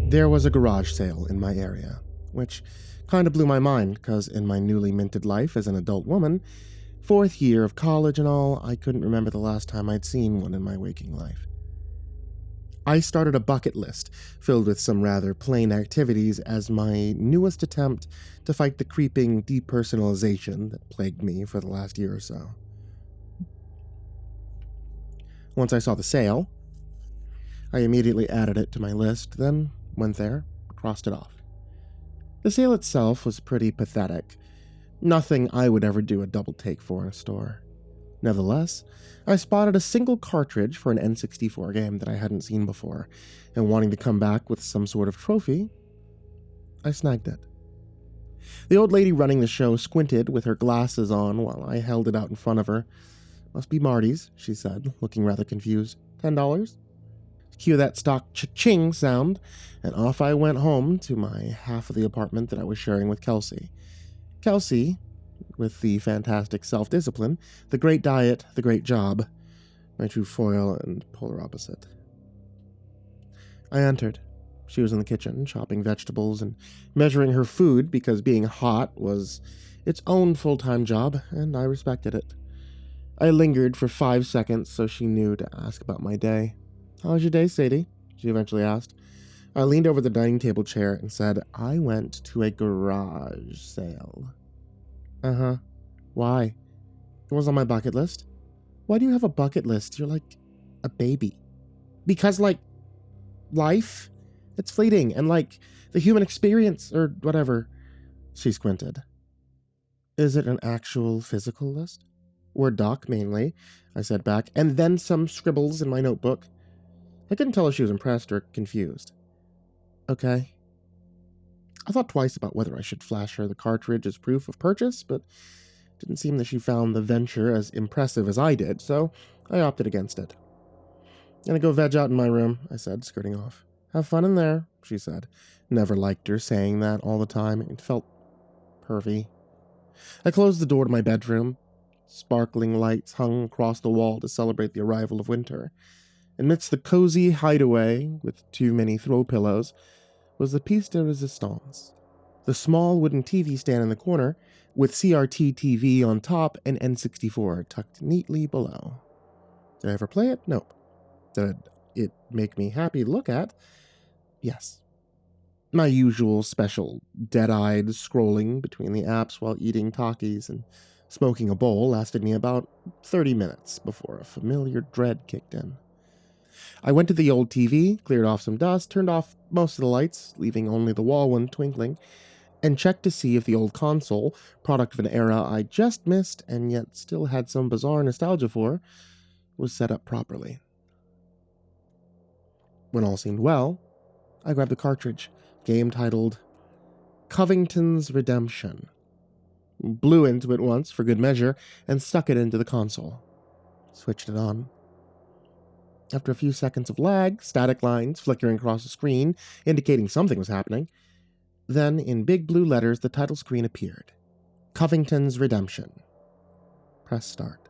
There was a garage sale in my area, which kind of blew my mind because in my newly minted life as an adult woman, 4th year of college and all, I couldn't remember the last time I'd seen one in my waking life. I started a bucket list filled with some rather plain activities as my newest attempt to fight the creeping depersonalization that plagued me for the last year or so. Once I saw the sale, I immediately added it to my list, then went there, crossed it off. The sale itself was pretty pathetic. Nothing I would ever do a double take for in a store. Nevertheless, I spotted a single cartridge for an N64 game that I hadn't seen before, and wanting to come back with some sort of trophy, I snagged it. The old lady running the show squinted with her glasses on while I held it out in front of her. "Must be Marty's," she said, looking rather confused. $10? Cue that stock cha-ching sound, and off I went home to my half of the apartment that I was sharing with Kelsey. Kelsey, with the fantastic self-discipline, the great diet, the great job, my true foil and polar opposite. I entered. She was in the kitchen, chopping vegetables and measuring her food because being hot was its own full-time job, and I respected it. I lingered for 5 seconds so she knew to ask about my day. "How was your day, Sadie?" she eventually asked. I leaned over the dining table chair and said, "I went to a garage sale." "Uh-huh. Why?" "It was on my bucket list." "Why do you have a bucket list? You're like a baby." "Because, like, life? It's fleeting, and like, the human experience, or whatever." She squinted. "Is it an actual physical list?" "Word doc, mainly," I said back, "and then some scribbles in my notebook." I couldn't tell if she was impressed or confused. "Okay." I thought twice about whether I should flash her the cartridge as proof of purchase, but it didn't seem that she found the venture as impressive as I did, so I opted against it. "Gonna go veg out in my room," I said, skirting off. "Have fun in there," she said. Never liked her saying that all the time. It felt pervy. I closed the door to my bedroom. Sparkling lights hung across the wall to celebrate the arrival of winter. Amidst the cozy hideaway, with too many throw pillows, was the piece de resistance. The small wooden TV stand in the corner, with CRT TV on top and N64 tucked neatly below. Did I ever play it? Nope. Did it make me happy to look at? Yes. My usual special dead-eyed scrolling between the apps while eating Takis and smoking a bowl lasted me about 30 minutes before a familiar dread kicked in. I went to the old TV, cleared off some dust, turned off most of the lights, leaving only the wall one twinkling, and checked to see if the old console, product of an era I just missed and yet still had some bizarre nostalgia for, was set up properly. When all seemed well, I grabbed the cartridge, game titled Covington's Redemption, blew into it once for good measure, and stuck it into the console. Switched it on. After a few seconds of lag, static lines flickering across the screen, indicating something was happening, then, in big blue letters, the title screen appeared. Covington's Redemption. Press start.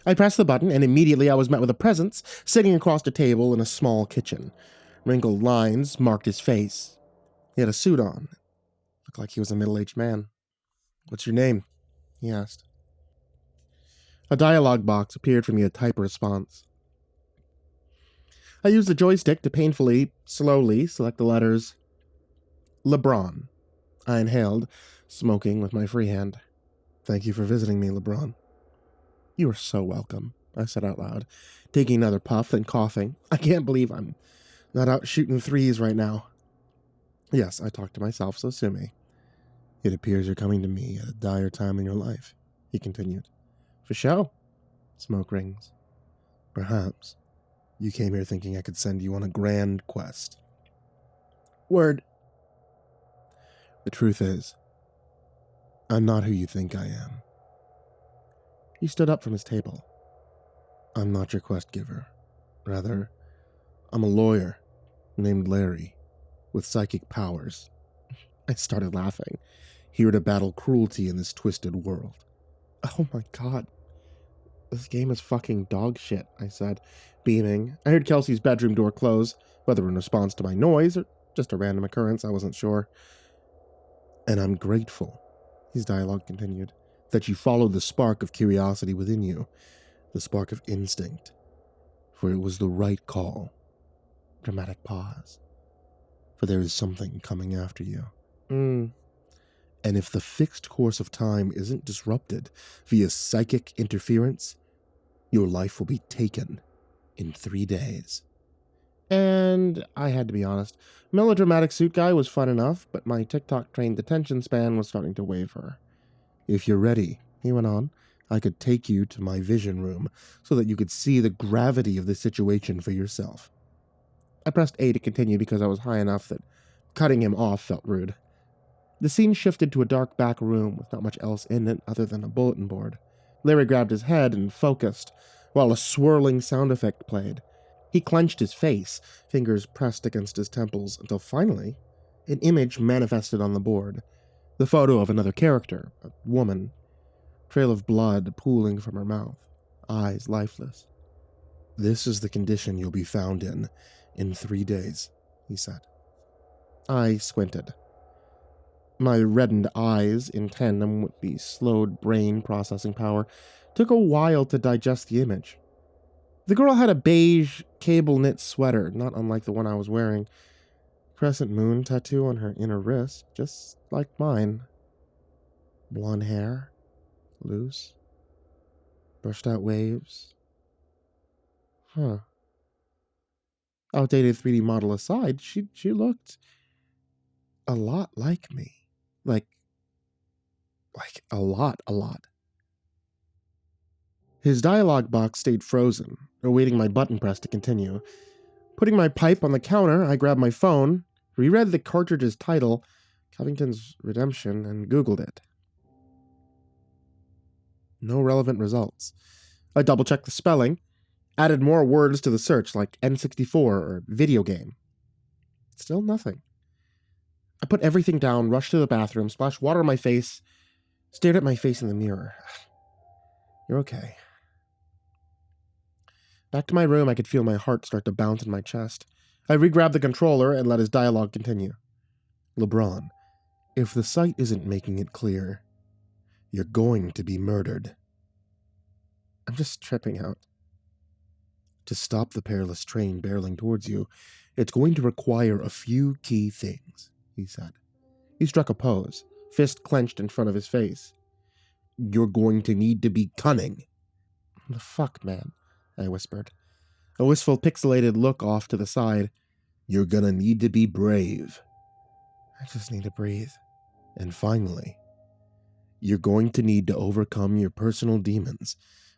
I pressed the button, and immediately I was met with a presence sitting across the table in a small kitchen. Wrinkled lines marked his face. He had a suit on. Looked like he was a middle-aged man. "What's your name?" he asked. A dialog box appeared for me to type a response. I used the joystick to painfully, slowly select the letters LeBron. I inhaled, smoking with my free hand. "Thank you for visiting me, LeBron." "You are so welcome," I said out loud, taking another puff and coughing. "I can't believe I'm not out shooting threes right now." "Yes, I talked to myself, so sue me." "It appears you're coming to me at a dire time in your life," he continued. "For show." Smoke rings. "Perhaps you came here thinking I could send you on a grand quest." "Word." "The truth is, I'm not who you think I am." He stood up from his table. "I'm not your quest giver. Rather, I'm a lawyer named Larry with psychic powers." I started laughing, here to battle cruelty in this twisted world. "Oh my God. This game is fucking dog shit, I said, beaming. I heard Kelsey's bedroom door close, whether in response to my noise or just a random occurrence, I wasn't sure. And I'm grateful, his dialogue continued, that you followed the spark of curiosity within you, the spark of instinct, for it was the right call. Dramatic pause. For there is something coming after you. And if the fixed course of time isn't disrupted via psychic interference, your life will be taken in 3 days. And I had to be honest, melodramatic suit guy was fun enough, but my TikTok-trained attention span was starting to waver. If you're ready, he went on, I could take you to my vision room so that you could see the gravity of the situation for yourself. I pressed A to continue because I was high enough that cutting him off felt rude. The scene shifted to a dark back room with not much else in it other than a bulletin board. Larry grabbed his head and focused, while a swirling sound effect played. He clenched his face, fingers pressed against his temples, until finally, an image manifested on the board. The photo of another character, a woman. Trail of blood pooling from her mouth, eyes lifeless. This is the condition you'll be found in 3 days, he said. I squinted. My reddened eyes, in tandem with the slowed brain processing power, took a while to digest the image. The girl had a beige, cable-knit sweater, not unlike the one I was wearing. Crescent moon tattoo on her inner wrist, just like mine. Blonde hair, loose, brushed out waves. Huh. Outdated 3D model aside, she looked a lot like me. Like a lot. His dialogue box stayed frozen, awaiting my button press to continue. Putting my pipe on the counter, I grabbed my phone, reread the cartridge's title, Covington's Redemption, and Googled it. No relevant results. I double-checked the spelling, added more words to the search like N64 or video game. Still nothing. I put everything down, rushed to the bathroom, splashed water on my face, stared at my face in the mirror. You're okay. Back to my room, I could feel my heart start to bounce in my chest. I re-grabbed the controller and let his dialogue continue. LeBron, if the site isn't making it clear, you're going to be murdered. I'm just tripping out. To stop the perilous train barreling towards you, it's going to require a few key things, he said. He struck a pose, fist clenched in front of his face. You're going to need to be cunning. The fuck, man, I whispered. A wistful pixelated look off to the side. You're gonna need to be brave. I just need to breathe. And finally, you're going to need to overcome your personal demons.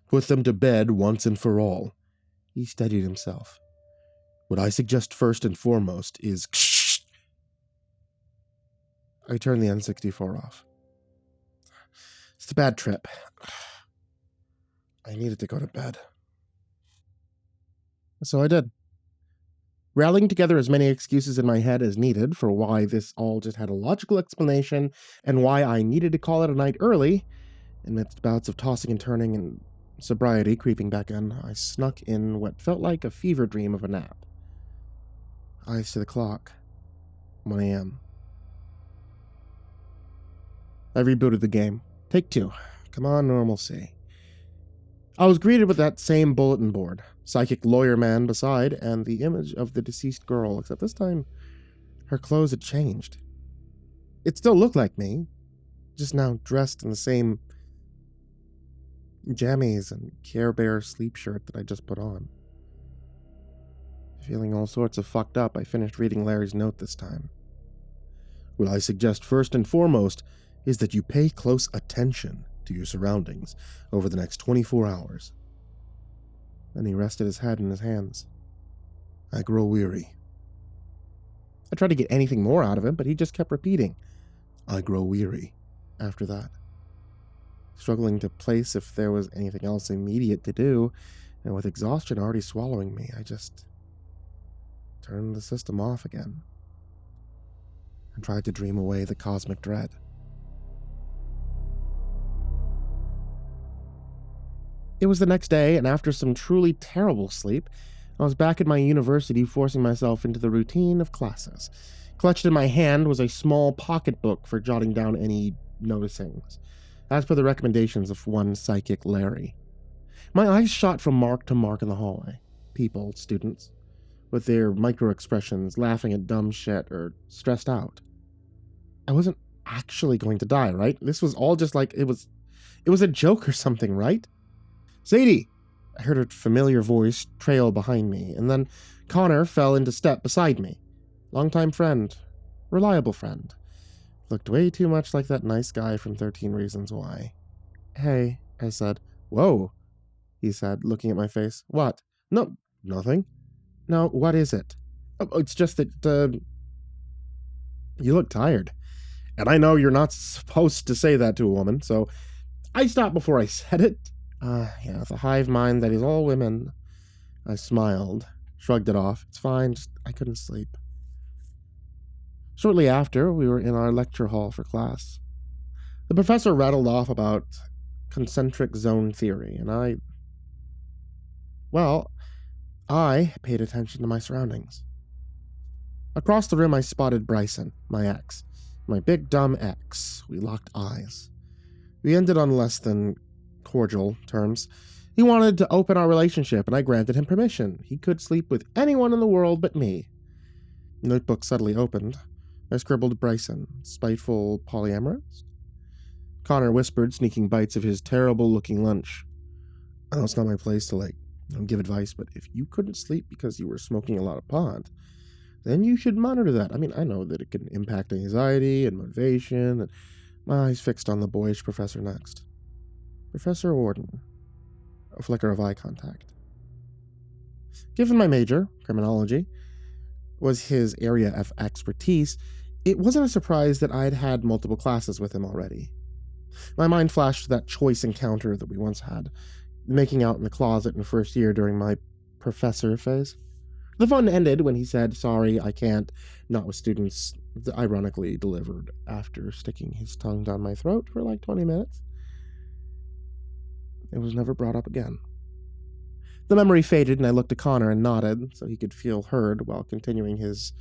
Put them to bed once and for all. He steadied himself. What I suggest first and foremost is... I turned the N64 off. It's a bad trip. I needed to go to bed. So I did. Rallying together as many excuses in my head as needed for why this all just had a logical explanation and why I needed to call it a night early, amidst bouts of tossing and turning and sobriety creeping back in, I snuck in what felt like a fever dream of a nap. Eyes to the clock. 1 a.m. I rebooted the game. Take 2. Come on, normalcy. I was greeted with that same bulletin board, psychic lawyer man beside, and the image of the deceased girl, except this time, her clothes had changed. It still looked like me, just now dressed in the same jammies and Care Bear sleep shirt that I just put on. Feeling all sorts of fucked up, I finished reading Larry's note this time. What I suggest first and foremost is that you pay close attention to your surroundings over the next 24 hours. Then he rested his head in his hands. I grow weary. I tried to get anything more out of him, but he just kept repeating, I grow weary, after that. Struggling to place if there was anything else immediate to do, and with exhaustion already swallowing me, I just turned the system off again and tried to dream away the cosmic dread. It was the next day, and after some truly terrible sleep, I was back at my university forcing myself into the routine of classes. Clutched in my hand was a small pocketbook for jotting down any noticings, as per the recommendations of one psychic Larry. My eyes shot from mark to mark in the hallway. People, students, with their micro-expressions, laughing at dumb shit or stressed out. I wasn't actually going to die, right? This was all just like, it was a joke or something, right? Sadie! I heard a familiar voice trail behind me, and then Connor fell into step beside me. Longtime friend. Reliable friend. Looked way too much like that nice guy from 13 Reasons Why. Hey, I said. Whoa, he said, looking at my face. What? No, nothing. No, what is it? Oh, it's just that, you look tired. And I know you're not supposed to say that to a woman, so I stopped before I said it. Yeah, the hive mind that is all women. I smiled, shrugged it off. It's fine, just I couldn't sleep. Shortly after, we were in our lecture hall for class. The professor rattled off about concentric zone theory, and I paid attention to my surroundings. Across the room, I spotted Bryson, my ex. My big dumb ex. We locked eyes. We ended on less than cordial terms. He wanted to open our relationship, and I granted him permission. He could sleep with anyone in the world but me. The notebook suddenly opened. I scribbled Bryson, spiteful polyamorous. Connor whispered, sneaking bites of his terrible-looking lunch. I know it's not my place to, give advice, but if you couldn't sleep because you were smoking a lot of pot, then you should monitor that. I mean, I know that it can impact anxiety and motivation, and my eyes fixed on the boyish professor next. Professor Warden. A flicker of eye contact. Given my major, criminology, was his area of expertise, it wasn't a surprise that I'd had multiple classes with him already. My mind flashed to that choice encounter that we once had, making out in the closet in first year during my professor phase. The fun ended when he said, sorry, I can't, not with students, ironically delivered after sticking his tongue down my throat for 20 minutes. It was never brought up again. The memory faded, and I looked at Connor and nodded so he could feel heard while continuing his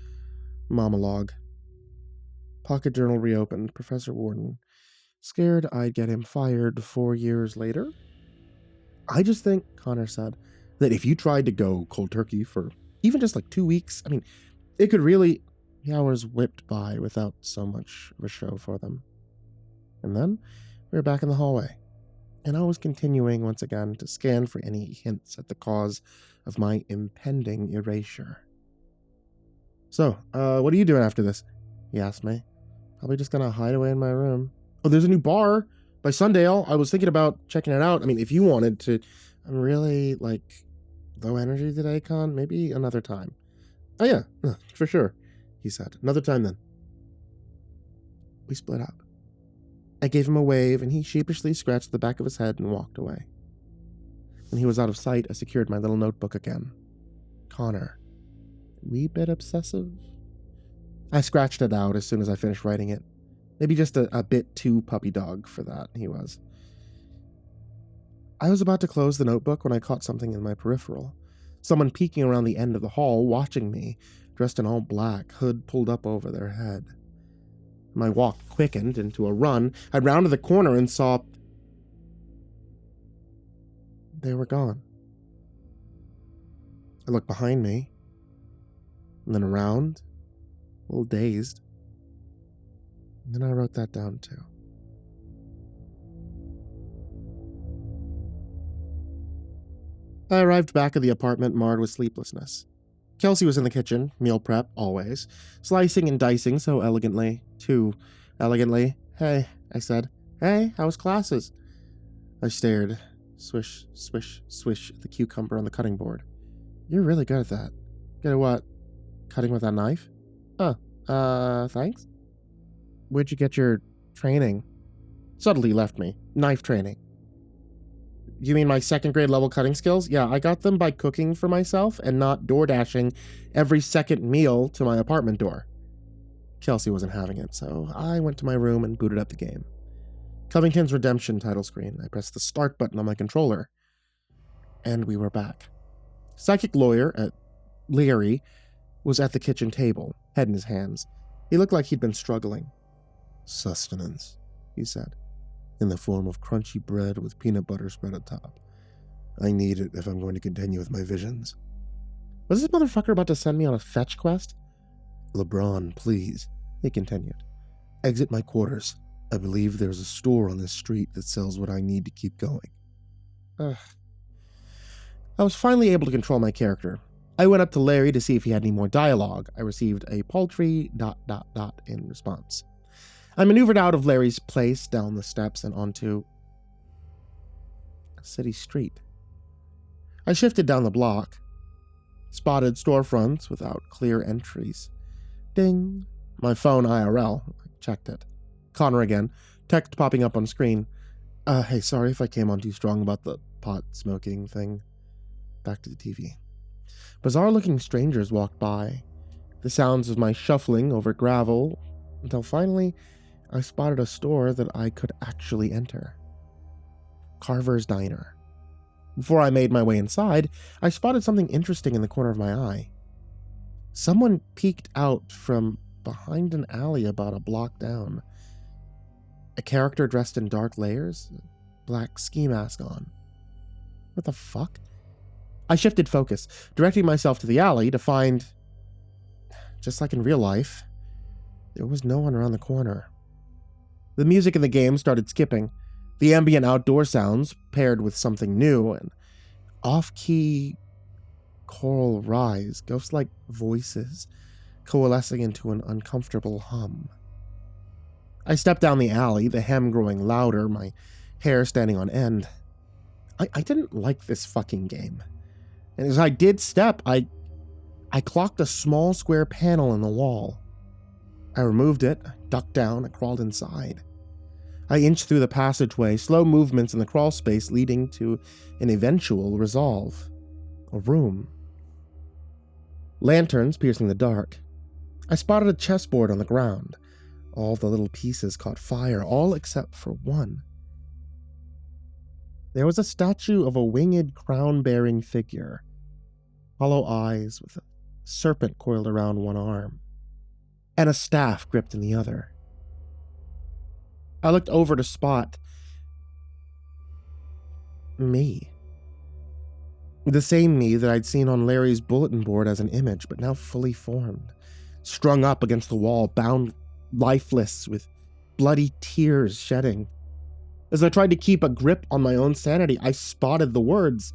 monologue. Pocket journal reopened. Professor Warden. Scared I'd get him fired 4 years later? I just think, Connor said, that if you tried to go cold turkey for even just 2 weeks, it could really... The hours whipped by without so much of a show for them. And then we were back in the hallway, and I was continuing once again to scan for any hints at the cause of my impending erasure. So, what are you doing after this? He asked me. Probably just gonna hide away in my room. Oh, there's a new bar by Sundale. I was thinking about checking it out. If you wanted to. I'm really, low energy today, Con. Maybe another time. Oh, yeah, for sure, he said. Another time then. We split up. I gave him a wave, and he sheepishly scratched the back of his head and walked away. When he was out of sight, I secured my little notebook again. Connor. Wee bit obsessive? I scratched it out as soon as I finished writing it. Maybe just a bit too puppy dog for that, he was. I was about to close the notebook when I caught something in my peripheral. Someone peeking around the end of the hall, watching me, dressed in all black, hood pulled up over their head. My walk quickened into a run. I rounded the corner and saw... They were gone. I looked behind me, and then around, a little dazed. And then I wrote that down too. I arrived back at the apartment marred with sleeplessness. Kelsey was in the kitchen, meal prep, always, slicing and dicing so elegantly, too elegantly. Hey, I said. Hey, how was classes? I stared. Swish, swish, swish at the cucumber on the cutting board. You're really good at that. Good at what? Cutting with that knife? Thanks? Where'd you get your training? Subtly left me. Knife training. You mean my 2nd grade level cutting skills? Yeah, I got them by cooking for myself and not door dashing every second meal to my apartment door. Kelsey wasn't having it, so I went to my room and booted up the game. Covington's Redemption title screen. I pressed the start button on my controller. And we were back. Psychic lawyer at Larry was at the kitchen table, head in his hands. He looked like he'd been struggling. "Sustenance," he said, "in the form of crunchy bread with peanut butter spread atop. I need it if I'm going to continue with my visions." Was this motherfucker about to send me on a fetch quest? "LeBron, please," he continued. "Exit my quarters. I believe there's a store on this street that sells what I need to keep going." Ugh. I was finally able to control my character. I went up to Larry to see if he had any more dialogue. I received a paltry ... in response. I maneuvered out of Larry's place, down the steps, and onto a city street. I shifted down the block, spotted storefronts without clear entries. Ding. My phone IRL. I checked it. Connor again. Text popping up on screen. Hey, sorry if I came on too strong about the pot smoking thing. Back to the TV. Bizarre-looking strangers walked by. The sounds of my shuffling over gravel, until finally I spotted a store that I could actually enter. Carver's Diner. Before I made my way inside, I spotted something interesting in the corner of my eye. Someone peeked out from behind an alley about a block down. A character dressed in dark layers, black ski mask on. What the fuck? I shifted focus, directing myself to the alley to find, just like in real life, there was no one around the corner. The music in the game started skipping. The ambient outdoor sounds paired with something new, and off-key choral rise, ghost-like voices coalescing into an uncomfortable hum. I stepped down the alley, the hem growing louder, my hair standing on end. I didn't like this fucking game. And as I did step, I clocked a small square panel in the wall. I removed it, ducked down, and crawled inside. I inched through the passageway, slow movements in the crawl space leading to an eventual resolve. A room. Lanterns piercing the dark. I spotted a chessboard on the ground. All the little pieces caught fire, all except for one. There was a statue of a winged crown-bearing figure. Hollow eyes with a serpent coiled around one arm, and a staff gripped in the other. I looked over to spot me. The same me that I'd seen on Larry's bulletin board as an image, but now fully formed, strung up against the wall, bound lifeless, with bloody tears shedding. As I tried to keep a grip on my own sanity, I spotted the words,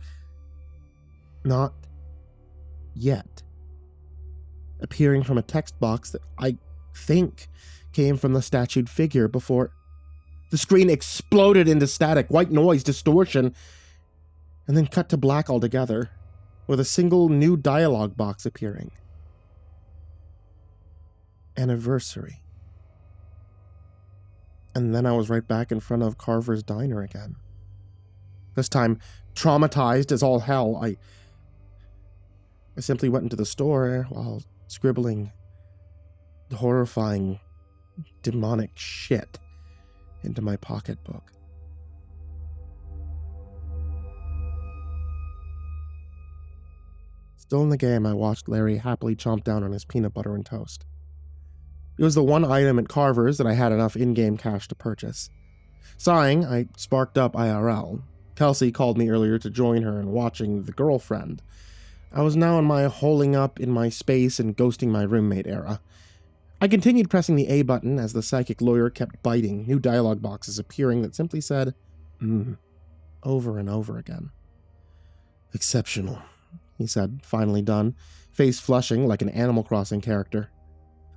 "Not yet," appearing from a text box that I think came from the statued figure before the screen exploded into static, white noise, distortion, and then cut to black altogether, with a single new dialogue box appearing. Anniversary. And then I was right back in front of Carver's Diner again. This time, traumatized as all hell, I simply went into the store while scribbling horrifying, demonic shit into my pocketbook. Still in the game, I watched Larry happily chomp down on his peanut butter and toast. It was the one item at Carver's that I had enough in-game cash to purchase. Sighing, I sparked up IRL. Kelsey called me earlier to join her in watching The Girlfriend. I was now in my holing up in my space and ghosting my roommate era. I continued pressing the A button as the psychic lawyer kept biting, new dialogue boxes appearing that simply said, over and over again. "Exceptional," he said, finally done, face flushing like an Animal Crossing character.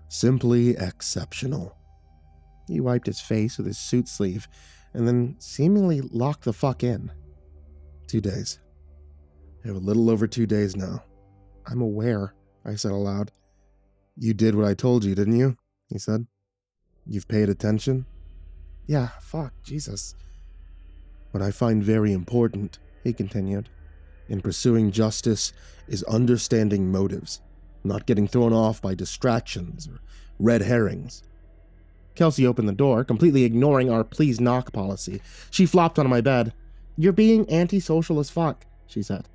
"Simply exceptional." He wiped his face with his suit sleeve, and then seemingly locked the fuck in. 2 days. I have a little over 2 days now. "I'm aware," I said aloud. "You did what I told you, didn't you?" he said. "You've paid attention?" "Yeah, fuck, Jesus." "What I find very important," he continued, "in pursuing justice is understanding motives, not getting thrown off by distractions or red herrings." Kelsey opened the door, completely ignoring our please knock policy. She flopped onto my bed. "You're being antisocial as fuck," she said.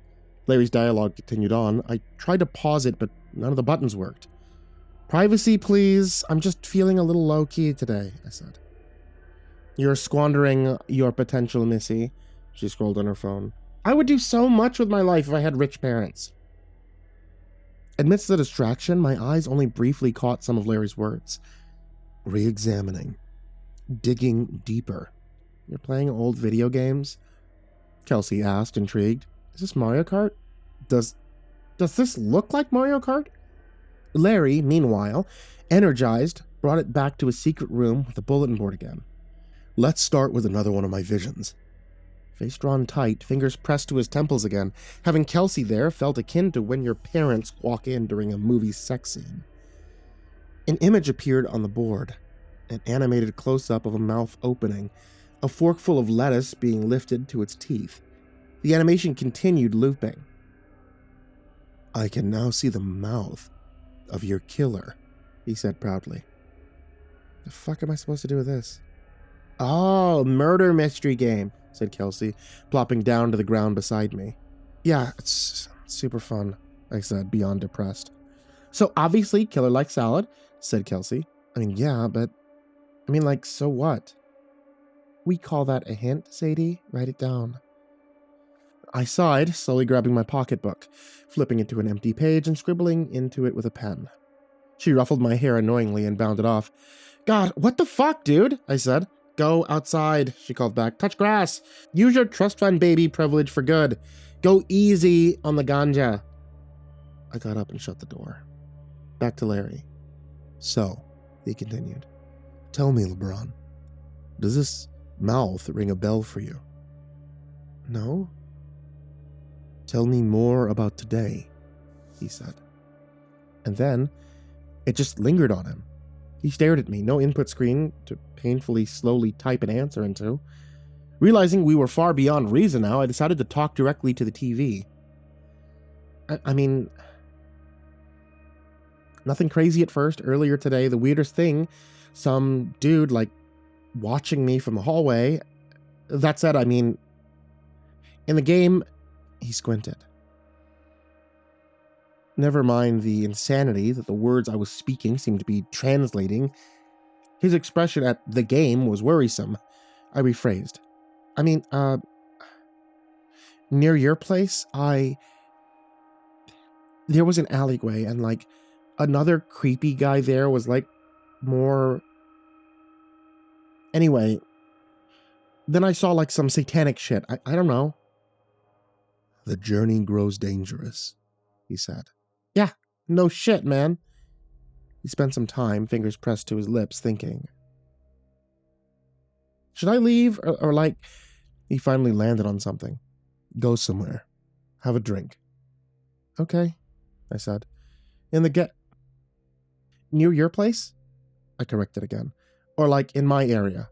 Larry's dialogue continued on. I tried to pause it, but none of the buttons worked. Privacy, please. I'm just feeling a little low-key today, I said. You're squandering your potential, Missy. She scrolled on her phone. I would do so much with my life if I had rich parents. Amidst the distraction, my eyes only briefly caught some of Larry's words. Re-examining. Digging deeper. You're playing old video games? Kelsey asked, intrigued. Is this Mario Kart? Does this look like Mario Kart? Larry, meanwhile, energized, brought it back to a secret room with a bulletin board again. Let's start with another one of my visions. Face drawn tight, fingers pressed to his temples again. Having Kelsey there felt akin to when your parents walk in during a movie sex scene. An image appeared on the board, an animated close-up of a mouth opening, a forkful of lettuce being lifted to its teeth. The animation continued looping. I can now see the mouth of your killer, he said proudly. The fuck am I supposed to do with this? Oh, murder mystery game, said Kelsey, plopping down to the ground beside me. Yeah, it's super fun, I said, beyond depressed. So obviously killer likes salad, said Kelsey. I mean, yeah, but like, so what? We call that a hint, Sadie. Write it down. I sighed, slowly grabbing my pocketbook, flipping it to an empty page and scribbling into it with a pen. She ruffled my hair annoyingly and bounded off. God, what the fuck, dude? I said. Go outside, she called back. Touch grass. Use your trust fund baby privilege for good. Go easy on the ganja. I got up and shut the door. Back to Larry. So, he continued. Tell me, LeBron, does this mouth ring a bell for you? No. Tell me more about today, he said. And then, it just lingered on him. He stared at me, no input screen to painfully slowly type an answer into. Realizing we were far beyond reason now, I decided to talk directly to the TV. I mean, nothing crazy at first. Earlier today, the weirdest thing, some dude, watching me from the hallway. That said, I mean, in the game, he squinted. Never mind the insanity that the words I was speaking seemed to be translating. His expression at the game was worrisome. I rephrased. I mean, near your place, there was an alleyway and another creepy guy there was more... Anyway, then I saw some satanic shit. I don't know. The journey grows dangerous, he said. Yeah, no shit, man. He spent some time, fingers pressed to his lips, thinking. Should I leave? Or he finally landed on something. Go somewhere. Have a drink. Okay, I said. Near your place? I corrected again. Or in my area.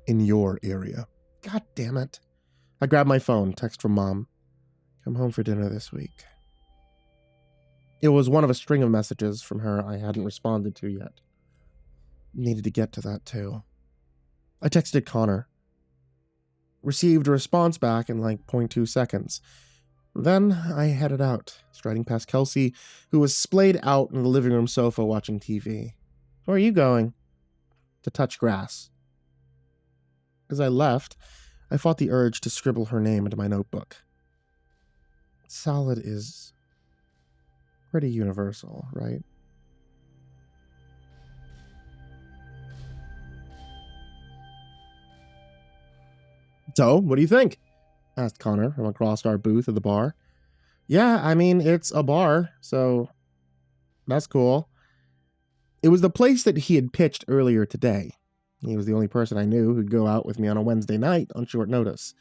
In your area. God damn it. I grabbed my phone, text from Mom. Come home for dinner this week. It was one of a string of messages from her I hadn't responded to yet. Needed to get to that too. I texted Connor. Received a response back in 0.2 seconds. Then I headed out, striding past Kelsey, who was splayed out in the living room sofa watching TV. Where are you going? To touch grass. As I left, I fought the urge to scribble her name into my notebook. Salad is pretty universal, right? So, what do you think? Asked Connor from across our booth at the bar. Yeah, I mean, it's a bar, so that's cool. It was the place that he had pitched earlier today. He was the only person I knew who'd go out with me on a Wednesday night on short notice.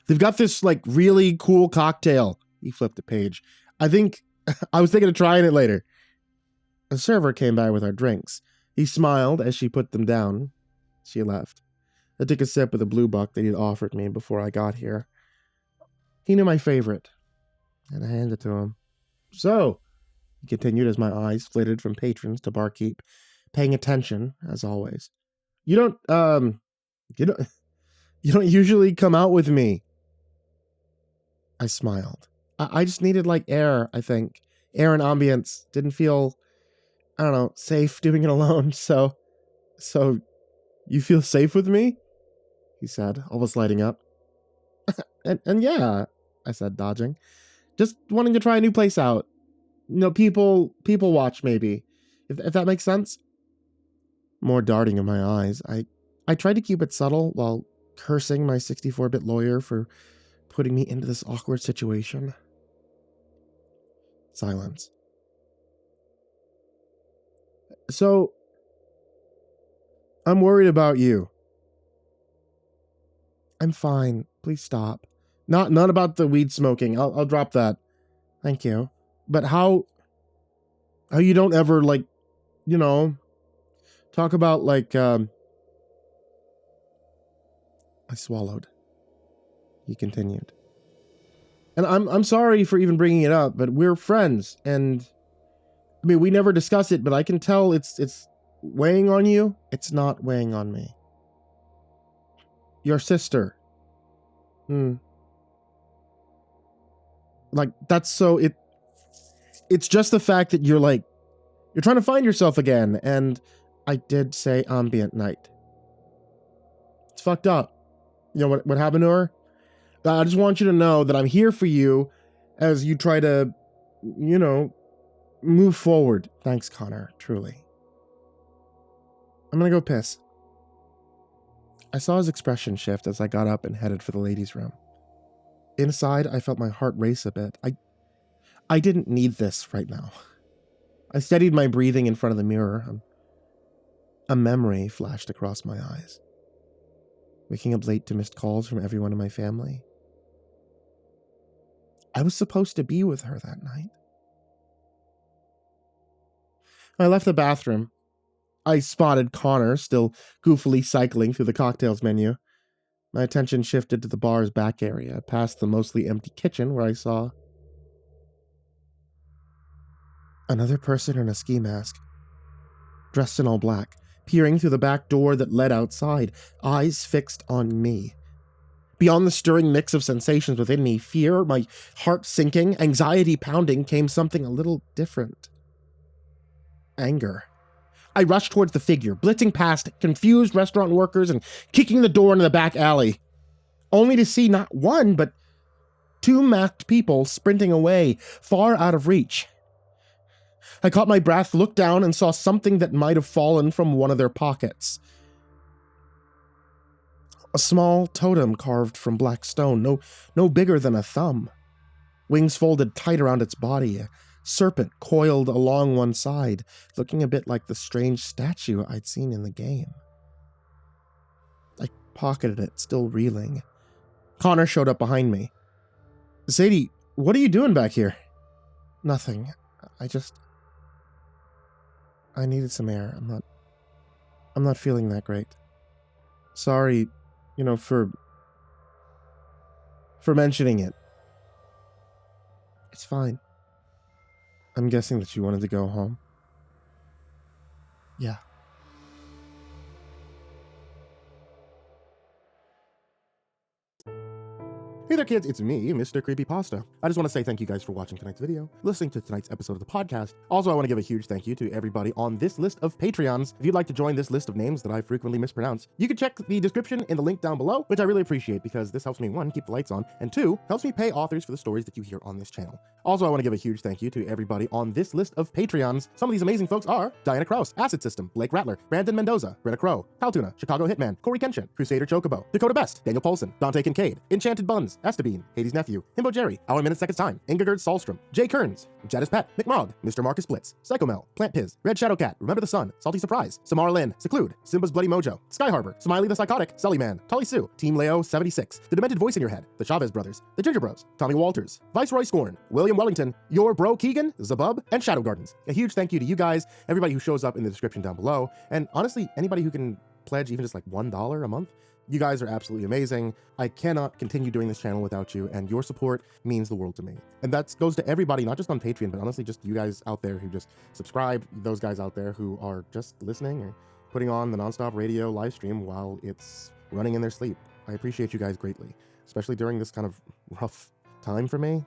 They've got this, really cool cocktail. He flipped the page. I was thinking of trying it later. A server came by with our drinks. He smiled as she put them down. She left. I took a sip of the blue buck that he'd offered me before I got here. He knew my favorite, and I handed it to him. So, he continued as my eyes flitted from patrons to barkeep, paying attention, as always. You don't usually come out with me. I smiled. I just needed like air, I think. Air and ambience. Didn't feel, I don't know, safe doing it alone. So you feel safe with me? He said, almost lighting up. and yeah, I said, dodging. Just wanting to try a new place out. You know, people watch maybe. If that makes sense. More darting in my eyes. I tried to keep it subtle while cursing my 64-bit lawyer for putting me into this awkward situation. Silence. So, I'm worried about you. I'm fine. Please stop. Not about the weed smoking. I'll drop that. Thank you. But how you don't ever, like, you know, talk about, like, I swallowed. He continued. And I'm sorry for even bringing it up, but we're friends, and I mean, we never discuss it, but I can tell it's weighing on you. It's not weighing on me. Your sister. Like, that's so, it's just the fact that you're trying to find yourself again, and I did say ambient night. It's fucked up. You know what happened to her? I just want you to know that I'm here for you as you try to, you know, move forward. Thanks, Connor, truly. I'm gonna go piss. I saw his expression shift as I got up and headed for the ladies' room. Inside, I felt my heart race a bit. I didn't need this right now. I steadied my breathing in front of the mirror. A memory flashed across my eyes. Waking up late to missed calls from everyone in my family. I was supposed to be with her that night. I left the bathroom. I spotted Connor still goofily cycling through the cocktails menu. My attention shifted to the bar's back area, past the mostly empty kitchen, where I saw another person in a ski mask, dressed in all black, peering through the back door that led outside, eyes fixed on me. Beyond the stirring mix of sensations within me, fear, my heart sinking, anxiety pounding, came something a little different. Anger. I rushed towards the figure, blitzing past confused restaurant workers and kicking the door into the back alley, only to see not one, but two masked people sprinting away, far out of reach. I caught my breath, looked down, and saw something that might have fallen from one of their pockets. A small totem carved from black stone, no bigger than a thumb. Wings folded tight around its body, a serpent coiled along one side, looking a bit like the strange statue I'd seen in the game. I pocketed it, still reeling. Connor showed up behind me. Sadie, what are you doing back here? Nothing. I needed some air. I'm not feeling that great. Sorry, you know, for mentioning it. It's fine. I'm guessing that you wanted to go home. Yeah. Hey there kids, it's me, MrCreepyPasta. I just want to say thank you guys for watching tonight's video, listening to tonight's episode of the podcast. Also, I want to give a huge thank you to everybody on this list of Patreons. If you'd like to join this list of names that I frequently mispronounce, you can check the description in the link down below, which I really appreciate because this helps me, one, keep the lights on, and two, helps me pay authors for the stories that you hear on this channel. Also, I want to give a huge thank you to everybody on this list of Patreons. Some of these amazing folks are Diana Kraus, AcidSystem, Blake Rattler, Brandon Mendoza, Brenna Caltuna, ChicagoHitman, CoryxKenshin, CrusaderChocobo, Dakota Best, Daniel Poulsen, Dante Kinkade, Enchanted Buns, Estebean, HIDive's nephew, himbojerry, Our Minute Seconds Time, Ingegerd Solstrom, Jay Kearns, Jadis Pet, McMog, Mr. Marcus Blitz, Psychomel, Plant Piz, Red Shadow Cat, Remember the Sun, Salty Surprise, Samara Lynn, Seclude, Simba's Bloody Mojo, Sky Harbor, Smiley the Psychotic, Sully Man, Tully Sue, Team Leo 76, The Demented Voice in Your Head, The Chavez Brothers, The Ginger Bros, Tommy Walters, Viceroy Scorn, William Wellington, Your Bro Keegan, Zabub, and Shadow Gardens. A huge thank you to you guys, everybody who shows up in the description down below, and honestly, anybody who can pledge even just like $1 a month. You guys are absolutely amazing. I cannot continue doing this channel without you, and your support means the world to me. And that goes to everybody, not just on Patreon, but honestly just you guys out there who just subscribe, those guys out there who are just listening or putting on the nonstop radio live stream while it's running in their sleep. I appreciate you guys greatly, especially during this kind of rough time for me.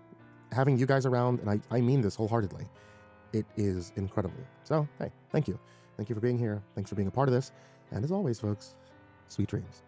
having you guys around, and I mean this wholeheartedly, it is incredible. So, hey, thank you. Thank you for being here. Thanks for being a part of this. And as always, folks, sweet dreams.